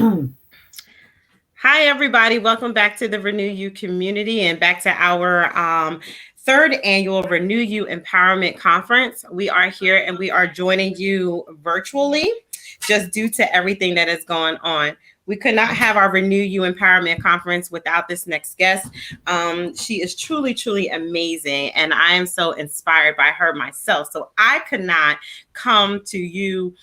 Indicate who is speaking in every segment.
Speaker 1: Hi, everybody. Welcome back to the Renew You community and back to our third annual Renew You Empowerment Conference. We are here and we are joining you virtually just due to everything that is going on. We could not have our Renew You Empowerment Conference without this next guest. She is truly, truly amazing, and I am so inspired by her myself. So I could not come to you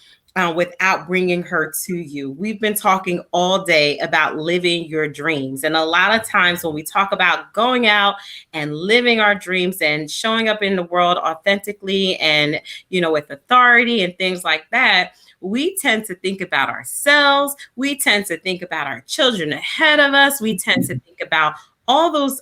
Speaker 1: without bringing her to you. We've been talking all day about living your dreams. And a lot of times when we talk about going out and living our dreams and showing up in the world authentically and, with authority and things like that, we tend to think about ourselves. We tend to think about our children ahead of us. We tend to think about all those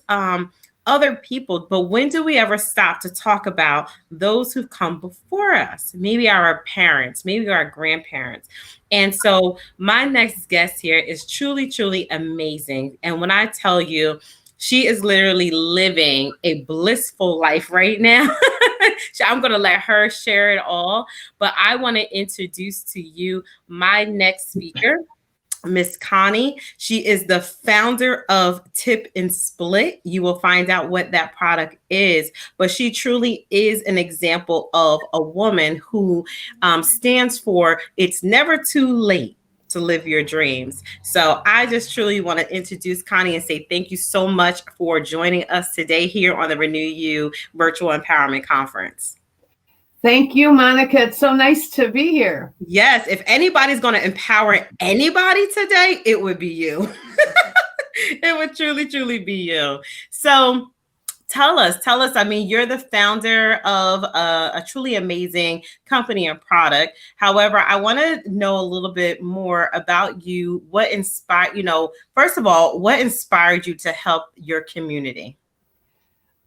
Speaker 1: other people, but when do we ever stop to talk about those who've come before us? Maybe our parents, maybe our grandparents. And so my next guest here is truly, truly amazing. And when I tell you, she is literally living a blissful life right now. I'm going to let her share it all, but I want to introduce to you my next speaker. Miss Connie. She is the founder of Tip and Split. You will find out what that product is, but she truly is an example of a woman who stands for it's never too late to live your dreams. So I just truly want to introduce Connie and say thank you so much for joining us today here on the Renew You Virtual Empowerment Conference.
Speaker 2: Thank you, Monica. It's so nice to be here.
Speaker 1: Yes, if anybody's going to empower anybody today, it would be you. It would truly, truly be you. So tell us, I mean, you're the founder of a truly amazing company and product. However, I want to know a little bit more about you. What inspired, first of all, what inspired you to help your community?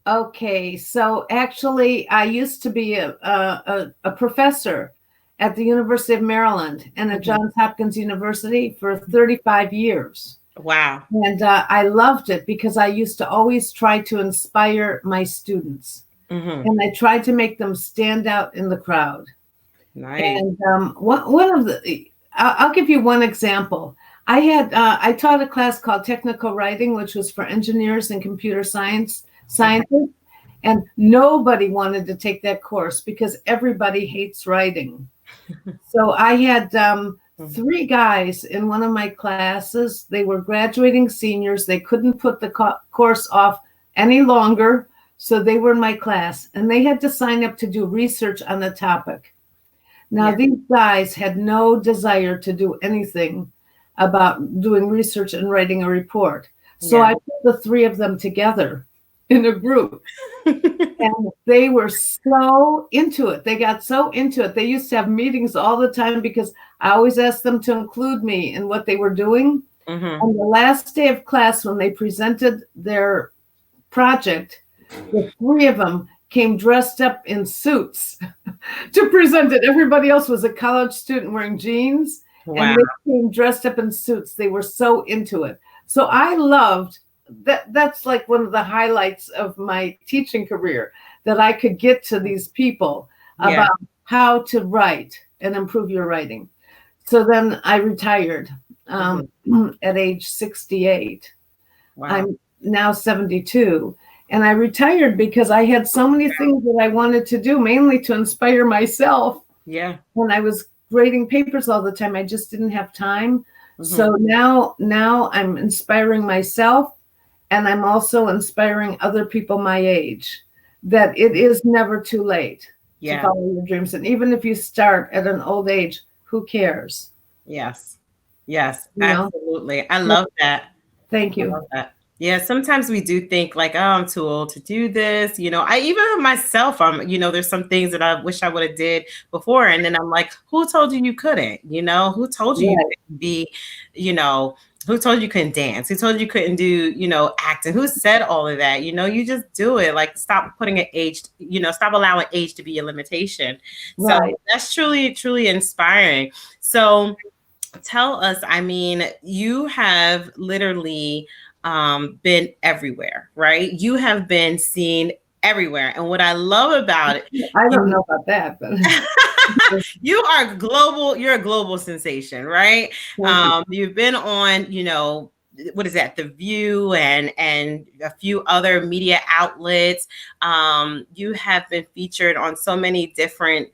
Speaker 2: Okay, so actually, I used to be a professor at the University of Maryland and at Johns Hopkins University for 35 years.
Speaker 1: Wow.
Speaker 2: And I loved it because I used to always try to inspire my students. And I tried to make them stand out in the crowd.
Speaker 1: Nice.
Speaker 2: And I'll give you one example. I taught a class called Technical Writing, which was for engineers and computer scientists, and nobody wanted to take that course because everybody hates writing. So I had 3 guys in one of my classes. They were graduating seniors. They couldn't put the course off any longer, so they were in my class, and they had to sign up to do research on the topic. Now, these guys had no desire to do anything about doing research and writing a report. So I put the 3 of them together in a group, and they were so into it. They got so into it. They used to have meetings all the time because I always asked them to include me in what they were doing. On the last day of class, when they presented their project, the 3 of them came dressed up in suits to present it. Everybody else was a college student wearing jeans, and they came dressed up in suits. They were so into it. So I loved that's like one of the highlights of my teaching career, that I could get to these people about how to write and improve your writing. So then I retired at age 68. Wow. I'm now 72. And I retired because I had so many things that I wanted to do, mainly to inspire myself.
Speaker 1: Yeah.
Speaker 2: When I was grading papers all the time, I just didn't have time. So now I'm inspiring myself. And I'm also inspiring other people my age that it is never too late to follow your dreams. And even if you start at an old age, who cares?
Speaker 1: Yes. Yes, absolutely. I love that.
Speaker 2: Thank you.
Speaker 1: I love that. Yeah, sometimes we do think like, oh, I'm too old to do this. I even myself, there's some things that I wish I would have did before. And then I'm like, who told you couldn't? Who told you you couldn't be, who told you couldn't dance? Who told you couldn't do, acting? Who said all of that? You just do it. Like, stop putting an age, stop allowing age to be a limitation. So that's truly, truly inspiring. So tell us, I mean, you have literally been everywhere, right? You have been seen everywhere. And what I love about it,
Speaker 2: I don't know about that, but
Speaker 1: you are global. You're a global sensation, right?
Speaker 2: thank you.
Speaker 1: You've been on, what is that? The View and a few other media outlets. You have been featured on so many different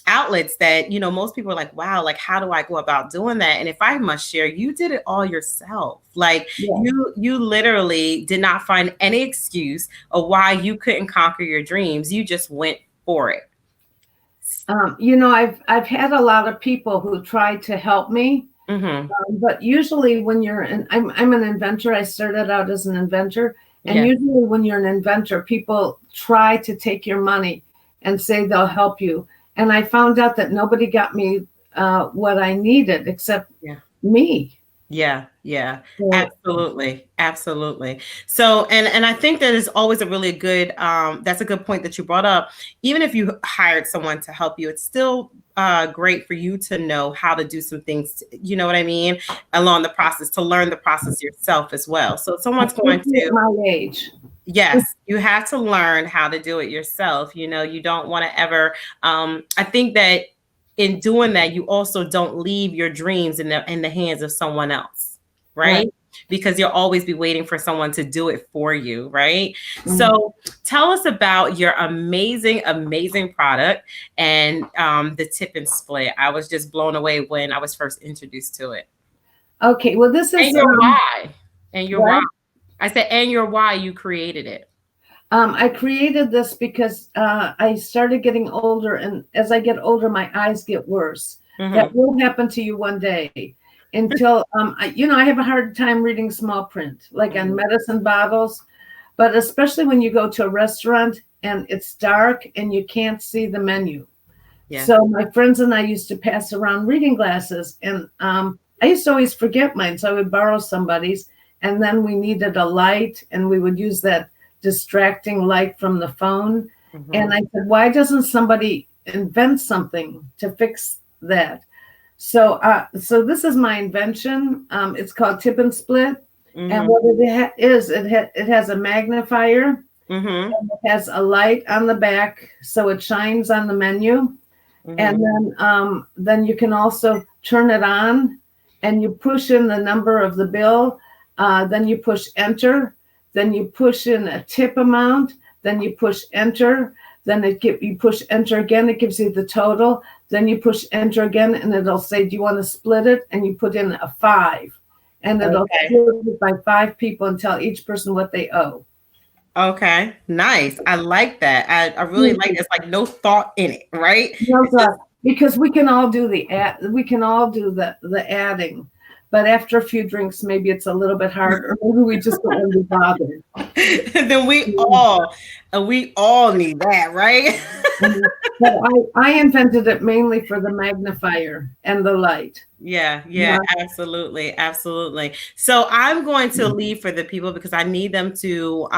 Speaker 1: outlets that most people are like, wow, like how do I go about doing that? And if I must share, you did it all yourself. Like
Speaker 2: Yeah.
Speaker 1: you literally did not find any excuse of why you couldn't conquer your dreams. You just went for it.
Speaker 2: I've had a lot of people who tried to help me,
Speaker 1: Mm-hmm.
Speaker 2: but usually when I'm an inventor. I started out as an inventor, and
Speaker 1: Yeah.
Speaker 2: usually when you're an inventor, people try to take your money and say they'll help you. And I found out that nobody got me what I needed except
Speaker 1: Yeah.
Speaker 2: me.
Speaker 1: Yeah, yeah,
Speaker 2: So,
Speaker 1: absolutely, absolutely. So, and I think that is always a really good. That's a good point that you brought up. Even if you hired someone to help you, it's still great for you to know how to do some things. You know what I mean? Along the process, to learn the process yourself as well. So, if someone's going
Speaker 2: especially
Speaker 1: to,
Speaker 2: at my age.
Speaker 1: yes, you have to learn how to do it yourself. You don't want to ever. I think that in doing that, you also don't leave your dreams in the hands of someone else,
Speaker 2: Right.
Speaker 1: right? Because you'll always be waiting for someone to do it for you, right?
Speaker 2: Mhm.
Speaker 1: So tell us about your amazing, amazing product and the tip and split. I was just blown away when I was first introduced to it.
Speaker 2: Okay. Well, this
Speaker 1: And
Speaker 2: is
Speaker 1: your why. And your why.
Speaker 2: what
Speaker 1: I said, and your why you created it.
Speaker 2: I created this because I started getting older, and as I get older, my eyes get worse. That
Speaker 1: Mm-hmm.
Speaker 2: will happen to you one day. Until I have a hard time reading small print, like on
Speaker 1: Mm-hmm.
Speaker 2: medicine bottles, but especially when you go to a restaurant and it's dark and you can't see the menu.
Speaker 1: Yeah.
Speaker 2: So my friends and I used to pass around reading glasses, and I used to always forget mine, so I would borrow somebody's, and then we needed a light, and we would use that distracting light from the phone.
Speaker 1: Mm-hmm.
Speaker 2: And I said, why doesn't somebody invent something to fix that? So this is my invention. It's called Tip and Split, and
Speaker 1: Mm-hmm.
Speaker 2: what it has a magnifier,
Speaker 1: Mm-hmm.
Speaker 2: and it has a light on the back, so it shines on the menu.
Speaker 1: Mm-hmm.
Speaker 2: And then you can also turn it on, and you push in the number of the bill. Then you push enter. Then you push in a tip amount. Then you push enter. Then you push enter again. It gives you the total. Then you push enter again, and it'll say, "Do you want to split it?" And you put in a 5, and it'll
Speaker 1: Okay.
Speaker 2: split it by 5 people and tell each person what they owe.
Speaker 1: Okay. Nice. I like that. I really like it's like no thought in it, right?
Speaker 2: No,
Speaker 1: It's just
Speaker 2: because we can all do we can all do the adding, but after a few drinks, maybe it's a little bit hard, or maybe we just don't want to be bothered.
Speaker 1: then we all need that, right?
Speaker 2: But I invented it mainly for the magnifier and the light.
Speaker 1: Yeah, yeah,
Speaker 2: Yeah.
Speaker 1: absolutely, absolutely. So I'm going to leave for the people because I need them to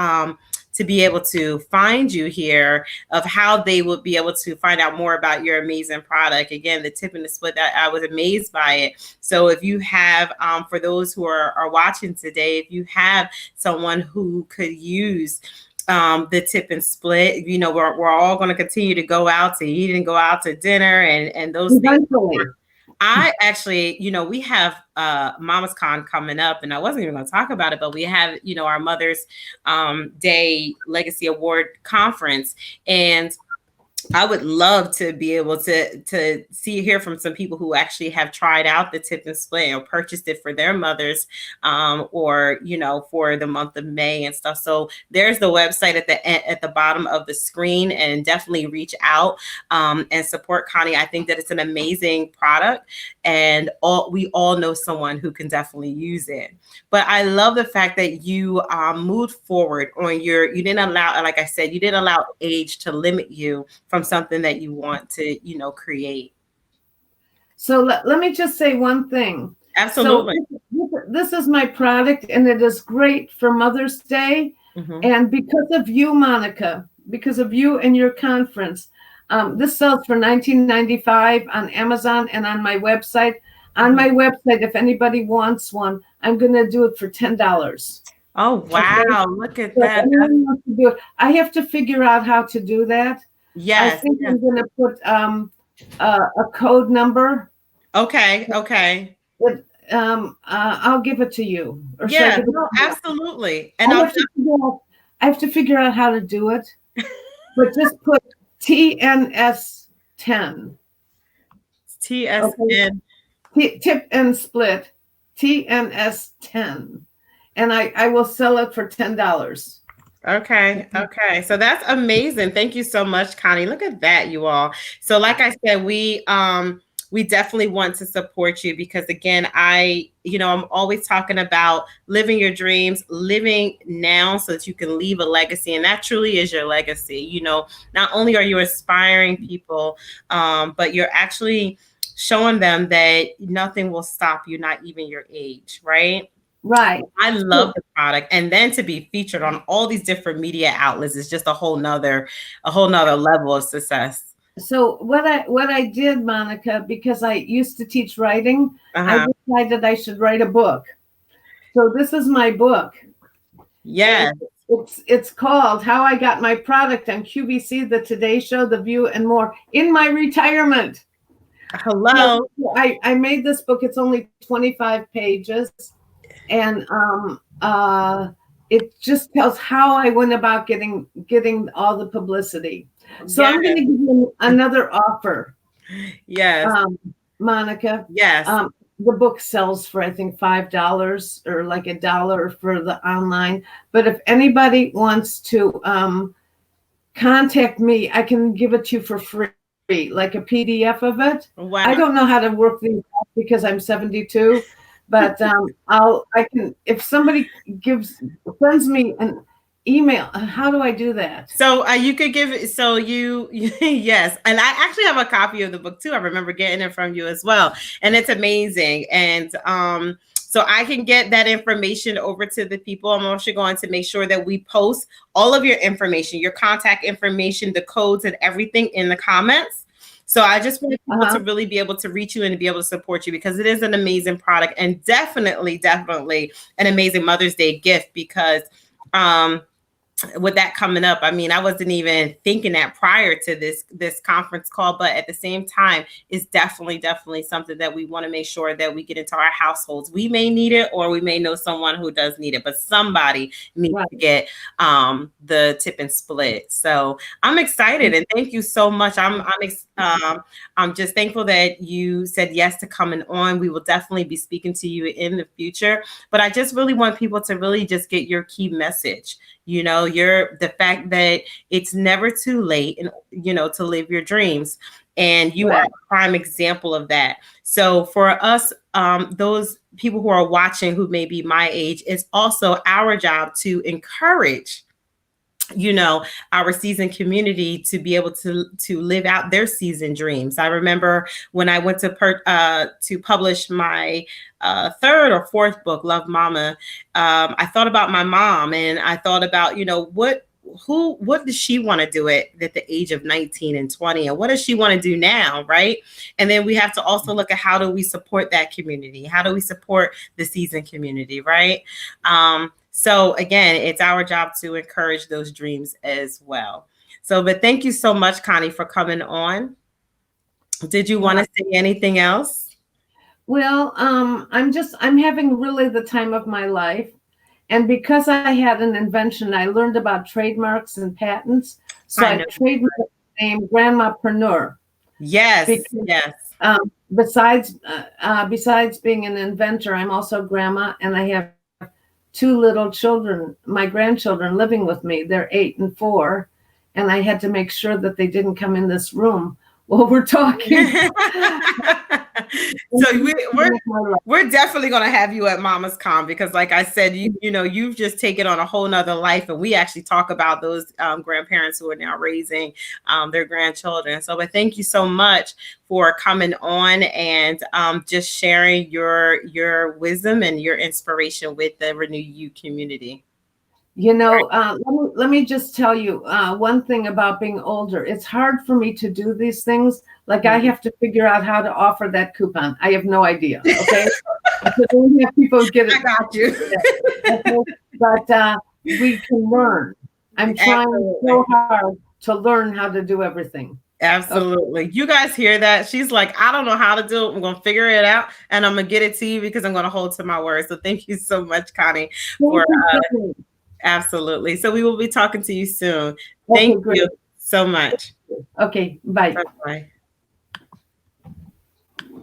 Speaker 1: be able to find you here of how they would be able to find out more about your amazing product. Again, the tip and the split, that I was amazed by it. So if you have for those who are watching today, if you have someone who could use the tip and split, we're all going to continue to go out to eat and go out to dinner and those things.
Speaker 2: Eventually.
Speaker 1: I actually, we have Mama's Con coming up, and I wasn't even going to talk about it, but we have, our Mother's Day Legacy Award Conference, and I would love to be able to hear from some people who actually have tried out the tip and split or purchased it for their mothers, or for the month of May and stuff. So there's the website at the bottom of the screen, and definitely reach out and support Connie. I think that it's an amazing product, and we all know someone who can definitely use it. But I love the fact that you moved forward on you didn't allow, like I said, you didn't allow age to limit you from something that you want to, create.
Speaker 2: So let me just say one thing. So
Speaker 1: Absolutely.
Speaker 2: this is my product, and it is great for Mother's Day.
Speaker 1: Mm-hmm.
Speaker 2: And because of you, Monica, because of you and your conference, this sells for $19.95 on Amazon and on my website. On my website, if anybody wants one, I'm going to do it for $10.
Speaker 1: Oh,
Speaker 2: Okay.
Speaker 1: wow. Look at
Speaker 2: So if
Speaker 1: that.
Speaker 2: anyone wants to do it, I have to figure out how to do that. I
Speaker 1: Yes.
Speaker 2: think
Speaker 1: Yes.
Speaker 2: I'm going to put a code number.
Speaker 1: Okay. Okay.
Speaker 2: I'll give it to you, or should I
Speaker 1: Yeah.
Speaker 2: give it to
Speaker 1: No,
Speaker 2: you?
Speaker 1: absolutely. And I'll
Speaker 2: I have to figure out how to do it, but just put TNS 10. Okay,
Speaker 1: TSN.
Speaker 2: tip and split TNS 10, and I will sell it for $10.
Speaker 1: Okay. Okay. So that's amazing. Thank you so much, Connie. Look at that, you all. So like I said, we definitely want to support you because again, I'm always talking about living your dreams, living now so that you can leave a legacy. And that truly is your legacy. Not only are you inspiring people, but you're actually showing them that nothing will stop you, not even your age, right?
Speaker 2: Right.
Speaker 1: I love the product. And then to be featured on all these different media outlets is just a whole nother level of success.
Speaker 2: So what I did, Monica, because I used to teach writing, I
Speaker 1: Uh-huh.
Speaker 2: decided I should write a book. So this is my book.
Speaker 1: Yes.
Speaker 2: It's called How I Got My Product on QVC, The Today Show, The View, and More in my retirement.
Speaker 1: Hello.
Speaker 2: So I made this book. It's only 25 pages, and it just tells how I went about getting all the publicity. So
Speaker 1: Yes.
Speaker 2: I'm going to give you another offer.
Speaker 1: Yes.
Speaker 2: Monica.
Speaker 1: Yes.
Speaker 2: The book sells for I think $5 or like $1 for the online. But if anybody wants to contact me, I can give it to you for free, like a PDF of it.
Speaker 1: Wow.
Speaker 2: I don't know how to work these out because I'm 72, but I can, if somebody sends me an email, how do I do that?
Speaker 1: So you could give it. So yes, and I actually have a copy of the book too. I remember getting it from you as well, and it's amazing. And so I can get that information over to the people. I'm also going to make sure that we post all of your information, your contact information, the codes, and everything in the comments. So I just want people to really be able to reach you and to be able to support you because it is an amazing product and definitely an amazing Mother's Day gift because with that coming up, I mean, I wasn't even thinking that prior to this conference call, but at the same time, it's definitely something that we want to make sure that we get into our households. We may need it, or we may know someone who does need it, but somebody needs to get the tip and split. So I'm excited, and thank you so much. I'm just thankful that you said yes to coming on. We will definitely be speaking to you in the future, but I just really want people to really just get your key message. The fact that it's never too late and to live your dreams, and you are a prime example of that. So for us, those people who are watching who may be my age, it's also our job to encourage our seasoned community to be able to live out their season dreams. I remember when I went to publish my third or fourth book, Love Mama, I thought about my mom, and I thought about what does she want to do at the age of 19 and 20, and what does she want to do now, right? And then we have to also look at how do we support that community, how do we support the seasoned community, right? So again, it's our job to encourage those dreams as well. But thank you so much, Connie, for coming on. Did you want to say anything else?
Speaker 2: Well, I'm having really the time of my life. And because I had an invention, I learned about trademarks and patents. So I trademarked the name Grandmapreneur.
Speaker 1: Yes,
Speaker 2: because,
Speaker 1: yes.
Speaker 2: Besides being an inventor, I'm also grandma, and I have 2 little children, my grandchildren, living with me. They're 8 and 4, and I had to make sure that they didn't come in this room while we're talking.
Speaker 1: So we're definitely going to have you at Mama's Con because, like I said, you've just taken on a whole nother life, and we actually talk about those grandparents who are now raising their grandchildren. But thank you so much for coming on and just sharing your wisdom and your inspiration with the Renew You community.
Speaker 2: Let me just tell you one thing about being older. It's hard for me to do these things. Like I have to figure out how to offer that coupon. I have no idea. Okay. So we have people get it.
Speaker 1: I got you.
Speaker 2: Okay? but we can learn. I'm trying so hard to learn how to do everything.
Speaker 1: Absolutely. Okay. You guys hear that? She's like, I don't know how to do it. I'm going to figure it out and I'm going to get it to you because I'm going to hold to my word. So thank you so much, Connie. Absolutely. So we will be talking to you soon. Thank you so much.
Speaker 2: Okay. Bye.
Speaker 1: Bye-bye.